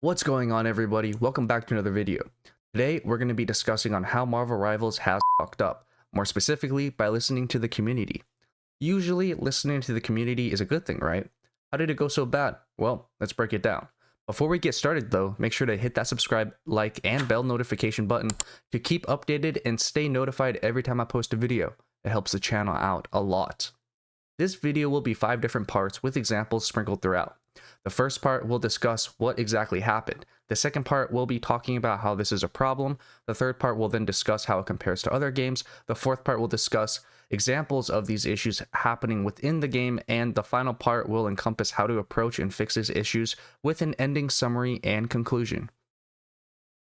What's going on, everybody? Welcome back to another video. Today we're going to be discussing on how Marvel Rivals has fucked up, more specifically by listening to the community. Usually listening to the community is a good thing, right? How did it go so bad? Well, let's break it down. Before we get started though, make sure to hit that subscribe, like, and bell notification button to keep updated and stay notified every time I post a video. It helps the channel out a lot. This video will be 5 different parts with examples sprinkled throughout. The first part will discuss what exactly happened. The second part will be talking about how this is a problem. The third part will then discuss how it compares to other games. The fourth part will discuss examples of these issues happening within the game. And the final part will encompass how to approach and fix these issues with an ending summary and conclusion.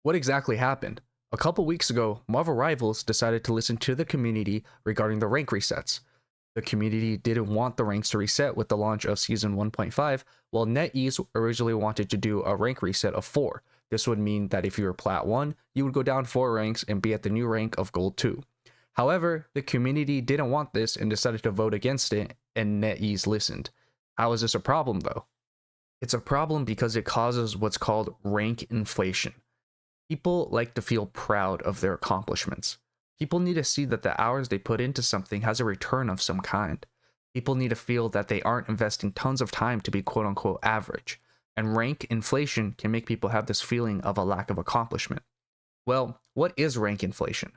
What exactly happened? A couple weeks ago, Marvel Rivals decided to listen to the community regarding the rank resets. The community didn't want the ranks to reset with the launch of Season 1.5, while NetEase originally wanted to do a rank reset of 4. This would mean that if you were Plat 1, you would go down 4 ranks and be at the new rank of Gold 2. However, the community didn't want this and decided to vote against it, and NetEase listened. How is this a problem though? It's a problem because it causes what's called rank inflation. People like to feel proud of their accomplishments. People need to see that the hours they put into something has a return of some kind. People need to feel that they aren't investing tons of time to be quote unquote average. And rank inflation can make people have this feeling of a lack of accomplishment. Well, what is rank inflation?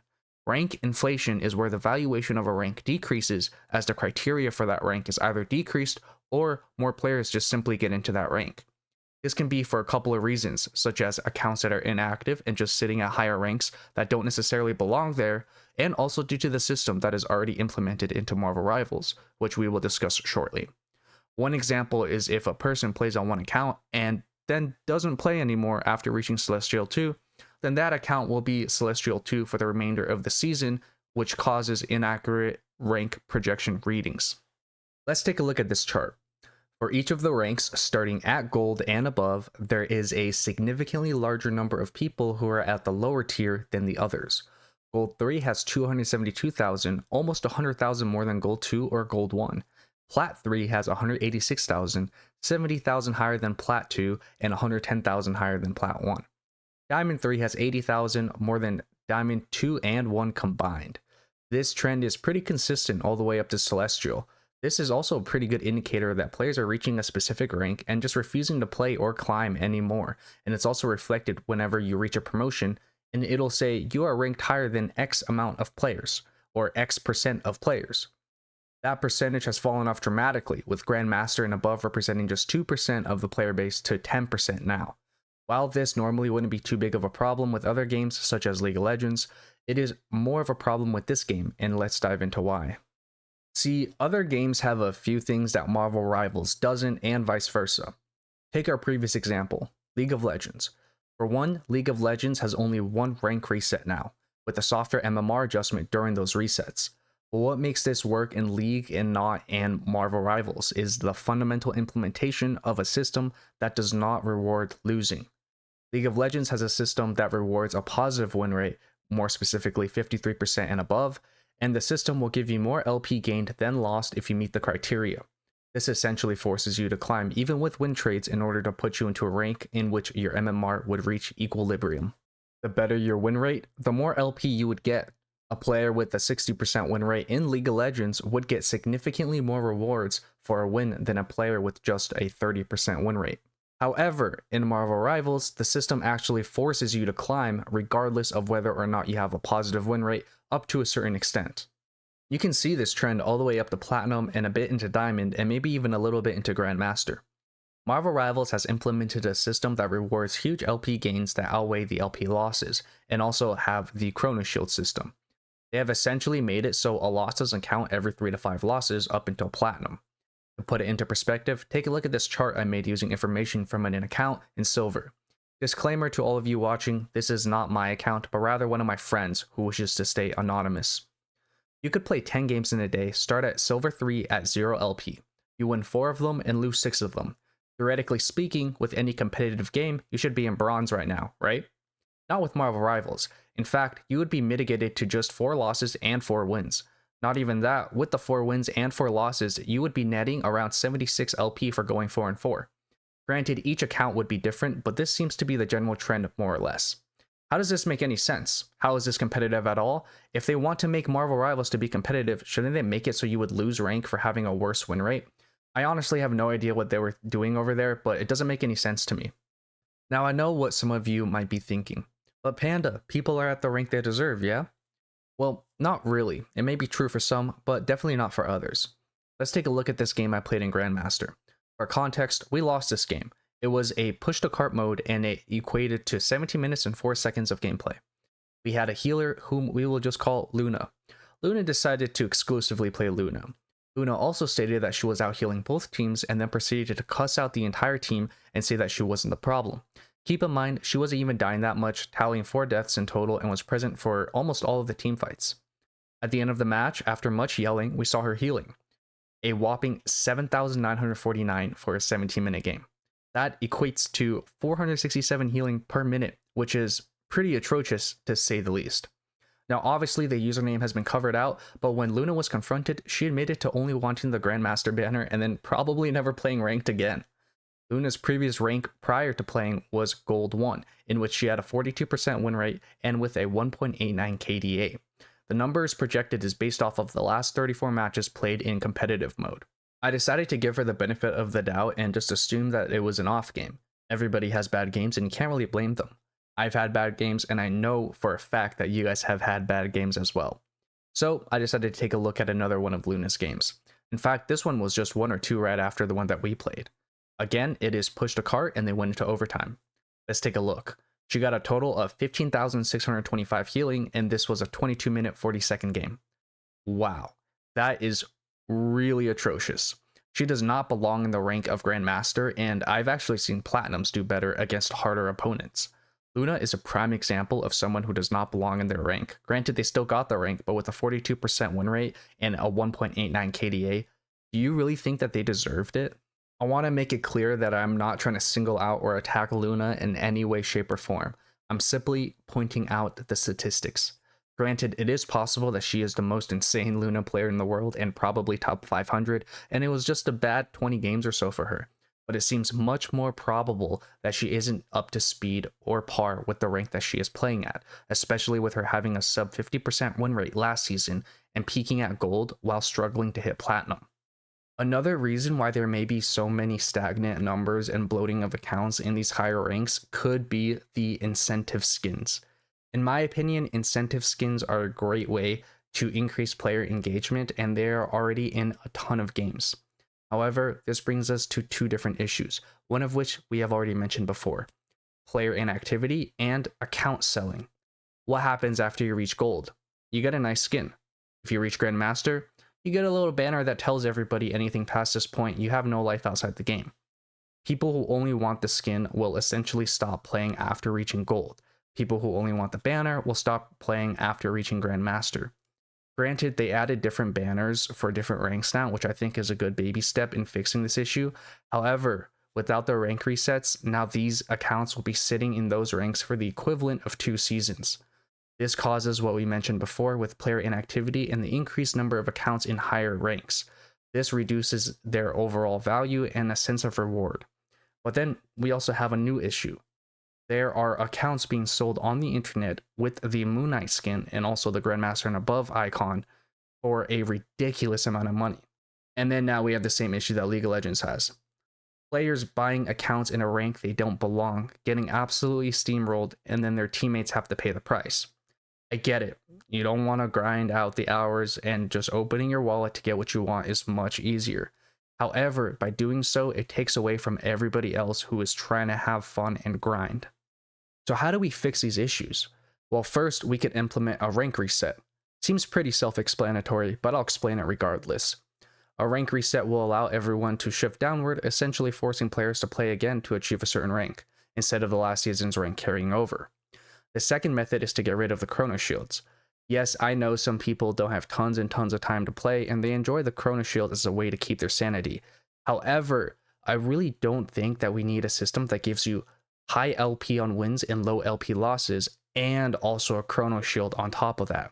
Rank inflation is where the valuation of a rank decreases as the criteria for that rank is either decreased or more players just simply get into that rank. This can be for a couple of reasons, such as accounts that are inactive and just sitting at higher ranks that don't necessarily belong there, and also due to the system that is already implemented into Marvel Rivals, which we will discuss shortly. One example is if a person plays on one account and then doesn't play anymore after reaching Celestial 2, then that account will be Celestial 2 for the remainder of the season, which causes inaccurate rank projection readings. Let's take a look at this chart. For each of the ranks starting at gold and above, there is a significantly larger number of people who are at the lower tier than the others. Gold 3 has 272,000, almost 100,000 more than Gold 2 or Gold 1. Plat 3 has 186,000, 70,000 higher than Plat 2, and 110,000 higher than Plat 1. Diamond 3 has 80,000, more than Diamond 2 and 1 combined. This trend is pretty consistent all the way up to Celestial. This is also a pretty good indicator that players are reaching a specific rank and just refusing to play or climb anymore, and it's also reflected whenever you reach a promotion, and it'll say you are ranked higher than X amount of players, or X% of players. That percentage has fallen off dramatically, with Grandmaster and above representing just 2% of the player base to 10% now. While this normally wouldn't be too big of a problem with other games such as League of Legends, it is more of a problem with this game, and let's dive into why. See, other games have a few things that Marvel Rivals doesn't, and vice versa. Take our previous example, League of Legends. For one, League of Legends has only one rank reset now, with a softer MMR adjustment during those resets. But what makes this work in League and not in Marvel Rivals is the fundamental implementation of a system that does not reward losing. League of Legends has a system that rewards a positive win rate, more specifically 53% and above, and the system will give you more LP gained than lost if you meet the criteria. This essentially forces you to climb even with win trades in order to put you into a rank in which your MMR would reach equilibrium. The better your win rate, the more LP you would get. A player with a 60% win rate in League of Legends would get significantly more rewards for a win than a player with just a 30% win rate. However, in Marvel Rivals, the system actually forces you to climb regardless of whether or not you have a positive win rate up to a certain extent. You can see this trend all the way up to Platinum and a bit into Diamond and maybe even a little bit into Grandmaster. Marvel Rivals has implemented a system that rewards huge LP gains that outweigh the LP losses, and also have the Chrono Shield system. They have essentially made it so a loss doesn't count every 3 to 5 losses up until Platinum. To put it into perspective, take a look at this chart I made using information from an account in Silver. Disclaimer to all of you watching, this is not my account, but rather one of my friends who wishes to stay anonymous. You could play 10 games in a day, start at Silver 3 at 0 LP. You win 4 of them and lose 6 of them. Theoretically speaking, with any competitive game, you should be in Bronze right now, right? Not with Marvel Rivals. In fact, you would be mitigated to just 4 losses and 4 wins. Not even that, with the 4 wins and 4 losses, you would be netting around 76 LP for going 4-4. Granted, each account would be different, but this seems to be the general trend more or less. How does this make any sense? How is this competitive at all? If they want to make Marvel Rivals to be competitive, shouldn't they make it so you would lose rank for having a worse win rate? I honestly have no idea what they were doing over there, but it doesn't make any sense to me. Now I know what some of you might be thinking, but Panda, people are at the rank they deserve, yeah? Well, not really. It may be true for some, but definitely not for others. Let's take a look at this game I played in Grandmaster. For context, we lost this game. It was a push to cart mode and it equated to 17 minutes and 4 seconds of gameplay. We had a healer whom we will just call Luna. Luna decided to exclusively play Luna. Luna also stated that she was out healing both teams and then proceeded to cuss out the entire team and say that she wasn't the problem. Keep in mind, she wasn't even dying that much, tallying 4 deaths in total and was present for almost all of the team fights. At the end of the match, after much yelling, we saw her healing. A whopping 7,949 for a 17-minute game. That equates to 467 healing per minute, which is pretty atrocious to say the least. Now obviously the username has been covered out, but when Luna was confronted, she admitted to only wanting the Grandmaster banner and then probably never playing ranked again. Luna's previous rank prior to playing was Gold 1, in which she had a 42% win rate and with a 1.89 KDA. The numbers projected is based off of the last 34 matches played in competitive mode. I decided to give her the benefit of the doubt and just assume that it was an off game. Everybody has bad games and you can't really blame them. I've had bad games and I know for a fact that you guys have had bad games as well. So I decided to take a look at another one of Luna's games. In fact, this one was just 1 or 2 right after the one that we played. Again, it is push to cart and they went into overtime. Let's take a look. She got a total of 15,625 healing, and this was a 22-minute, 40-second game. Wow, that is really atrocious. She does not belong in the rank of Grandmaster, and I've actually seen Platinums do better against harder opponents. Luna is a prime example of someone who does not belong in their rank. Granted, they still got the rank, but with a 42% win rate and a 1.89 KDA, do you really think that they deserved it? I want to make it clear that I'm not trying to single out or attack Luna in any way, shape, or form. I'm simply pointing out the statistics. Granted, it is possible that she is the most insane Luna player in the world and probably top 500, and it was just a bad 20 games or so for her. But it seems much more probable that she isn't up to speed or par with the rank that she is playing at, especially with her having a sub 50% win rate last season and peaking at gold while struggling to hit platinum. Another reason why there may be so many stagnant numbers and bloating of accounts in these higher ranks could be the incentive skins. In my opinion, incentive skins are a great way to increase player engagement, and they are already in a ton of games. However, this brings us to 2 different issues, one of which we have already mentioned before: player inactivity and account selling. What happens after you reach gold? You get a nice skin. If you reach Grandmaster, you get a little banner that tells everybody anything past this point, you have no life outside the game. People who only want the skin will essentially stop playing after reaching gold. People who only want the banner will stop playing after reaching Grandmaster. Granted, they added different banners for different ranks now, which I think is a good baby step in fixing this issue. However, without the rank resets, now these accounts will be sitting in those ranks for the equivalent of 2 seasons. This causes what we mentioned before with player inactivity and the increased number of accounts in higher ranks. This reduces their overall value and a sense of reward. But then we also have a new issue. There are accounts being sold on the internet with the Moon Knight skin and also the Grandmaster and above icon for a ridiculous amount of money. And then now we have the same issue that League of Legends has. Players buying accounts in a rank they don't belong, getting absolutely steamrolled, and then their teammates have to pay the price. I get it. You don't want to grind out the hours, and just opening your wallet to get what you want is much easier. However, by doing so, it takes away from everybody else who is trying to have fun and grind. So how do we fix these issues? Well, first, we could implement a rank reset. Seems pretty self-explanatory, but I'll explain it regardless. A rank reset will allow everyone to shift downward, essentially forcing players to play again to achieve a certain rank, instead of the last season's rank carrying over. The second method is to get rid of the chrono shields. Yes, I know some people don't have tons and tons of time to play, and they enjoy the chrono shield as a way to keep their sanity. However, I really don't think that we need a system that gives you high LP on wins and low LP losses, and also a chrono shield on top of that.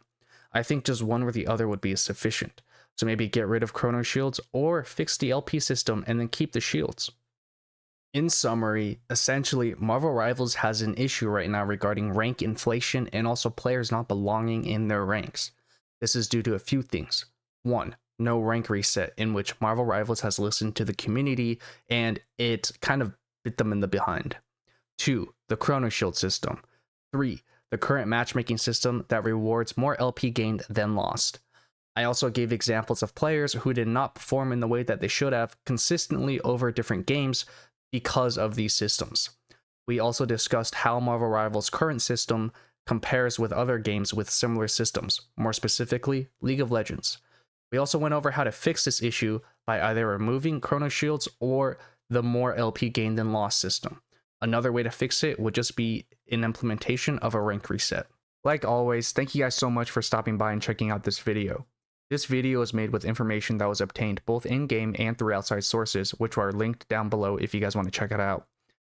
I think just one or the other would be sufficient. So maybe get rid of chrono shields or fix the LP system and then keep the shields. In summary, essentially, Marvel Rivals has an issue right now regarding rank inflation and also players not belonging in their ranks. This is due to a few things. 1. No rank reset, in which Marvel Rivals has listened to the community and it kind of bit them in the behind. 2. The Chrono Shield system. 3. The current matchmaking system that rewards more LP gained than lost. I also gave examples of players who did not perform in the way that they should have consistently over different games because of these systems. We also discussed how Marvel Rivals' current system compares with other games with similar systems, more specifically, League of Legends. We also went over how to fix this issue by either removing Chrono Shields or the more LP gained than lost system. Another way to fix it would just be an implementation of a rank reset. Like always, thank you guys so much for stopping by and checking out this video. This video is made with information that was obtained both in-game and through outside sources, which are linked down below if you guys want to check it out.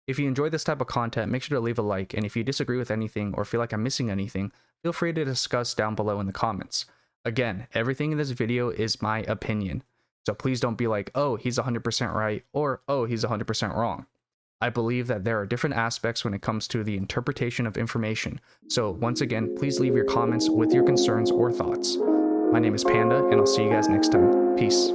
If you enjoy this type of content, make sure to leave a like, and if you disagree with anything or feel like I'm missing anything, feel free to discuss down below in the comments. Again, everything in this video is my opinion, so please don't be like, oh, he's 100% right, or oh, he's 100% wrong. I believe that there are different aspects when it comes to the interpretation of information, so once again, please leave your comments with your concerns or thoughts. My name is Panda, and I'll see you guys next time. Peace.